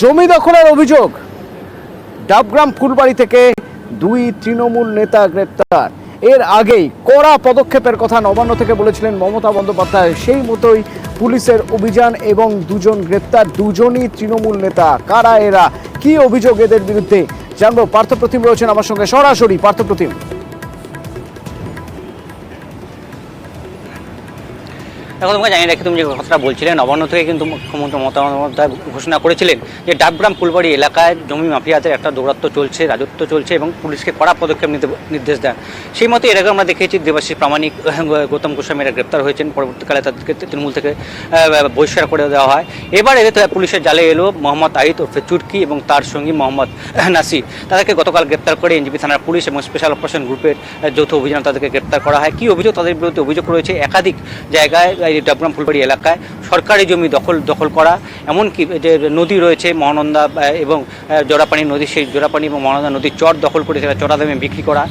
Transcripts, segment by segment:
জমি দখলের অভিযোগ, ডাবগ্রাম ফুলবাড়ি থেকে দুই তৃণমূল নেতা গ্রেপ্তার। এর আগেই কড়া পদক্ষেপের কথা নবান্ন থেকে বলেছিলেন মমতা বন্দ্যোপাধ্যায়, সেই মতোই পুলিশের অভিযান এবং দুজন গ্রেপ্তার, দুজনই তৃণমূল নেতা। কারা এরা, কি অভিযোগ এদের বিরুদ্ধে জানবো। পার্থপ্রতিম রয়েছেন আমার সঙ্গে সরাসরি। পার্থপ্রতিম, এখন তোমাকে জানিয়ে রাখি, তুমি যে কথাটা বলছিলে, নবান্ন থেকে কিন্তু মুখ্যমন্ত্রী মমতা বন্দ্যোপাধ্যায় ঘোষণা করেছিলেন যে ডাবগ্রাম ফুলবাড়ি এলাকায় জমি মাফিয়াদের একটা দৌরাত্ম্য চলছে, রাজত্ব চলছে এবং পুলিশকে কড়া পদক্ষেপ নিতে নির্দেশ দেন। সেই মতো এর আগে আমরা দেখেছি দেবাশিস প্রামাণিক, গৌতম গোস্বামীরা গ্রেপ্তার হয়েছেন, পরবর্তীকালে তাদেরকে তৃণমূল থেকে বহিষ্কার করে দেওয়া হয়। এবার এদের পুলিশের জালে এলো মোহাম্মদ আহিত ওরফে চুটকি এবং তার সঙ্গী মোহাম্মদ নাসির। তাদেরকে গতকাল গ্রেপ্তার করে এনজিপি থানার পুলিশ এবং স্পেশাল অপারেশন গ্রুপের যৌথ অভিযান তাদেরকে গ্রেপ্তার করা হয়। কী অভিযোগ? তাদের বিরুদ্ধে অভিযোগ রয়েছে একাধিক জায়গায় ডাবগ্রাম ফুলবাড়ি এলাকায় সরকারি জমি দখল করা, এমনকি যে নদী রয়েছে মহানন্দা এবং জোড়াপানি নদী, সেই জোড়াপানি এবং মহানন্দা নদীর চর দখল করে সেটা চড়া দামে বিক্রি করা,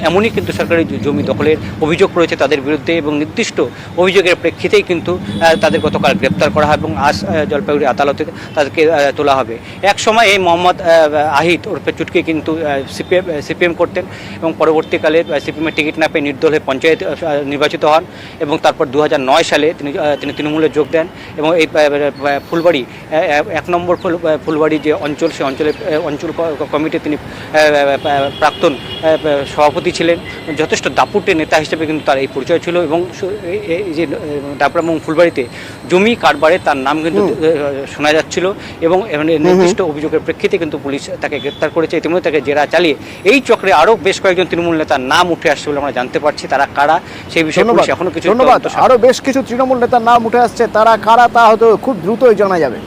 এমনই কিন্তু সরকারি জমি দখলের অভিযোগ রয়েছে তাদের বিরুদ্ধে। এবং নির্দিষ্ট অভিযোগের প্রেক্ষিতেই কিন্তু তাদের গতকাল গ্রেপ্তার করা হয় এবং আজ জলপাইগুড়ি আদালতে তাদেরকে তোলা হবে। এক সময় এই মোহাম্মদ আহিত ওরফে চুটকি কিন্তু সিপিএম করতেন এবং পরবর্তীকালে সিপিএমের টিকিট না পেয়ে নির্দল হয়ে পঞ্চায়েত নির্বাচিত হন এবং তারপর 2009 সালে তিনি তৃণমূলে যোগ দেন এবং এই ফুলবাড়ি 1 নম্বর ফুলবাড়ি যে অঞ্চল, সেই অঞ্চল কমিটি তিনি প্রাক্তন সভাপতি ছিলেন। যথেষ্ট দাপুটে নেতা হিসেবে কিন্তু তার এই পরিচয় ছিল এবং এই যে ডাবগ্রাম এবং ফুলবাড়িতে জমি কারবারে তার নাম কিন্তু শোনা যাচ্ছিল এবং নির্দিষ্ট অভিযোগের প্রেক্ষিতে কিন্তু পুলিশ তাকে গ্রেপ্তার করেছে। ইতিমধ্যে তাকে জেরা চালিয়ে এই চক্রে আরও বেশ কয়েকজন তৃণমূল নেতার নাম উঠে আসছে বলে আমরা জানতে পারছি। তারা কারা সেই বিষয়ে পুলিশ এখনো কিছু ধন্যবাদ। আরো বেশ কিছু তৃণমূল নেতার নাম উঠে আসছে, তারা কারা তা হয়তো খুব দ্রুতই জানা যাবে।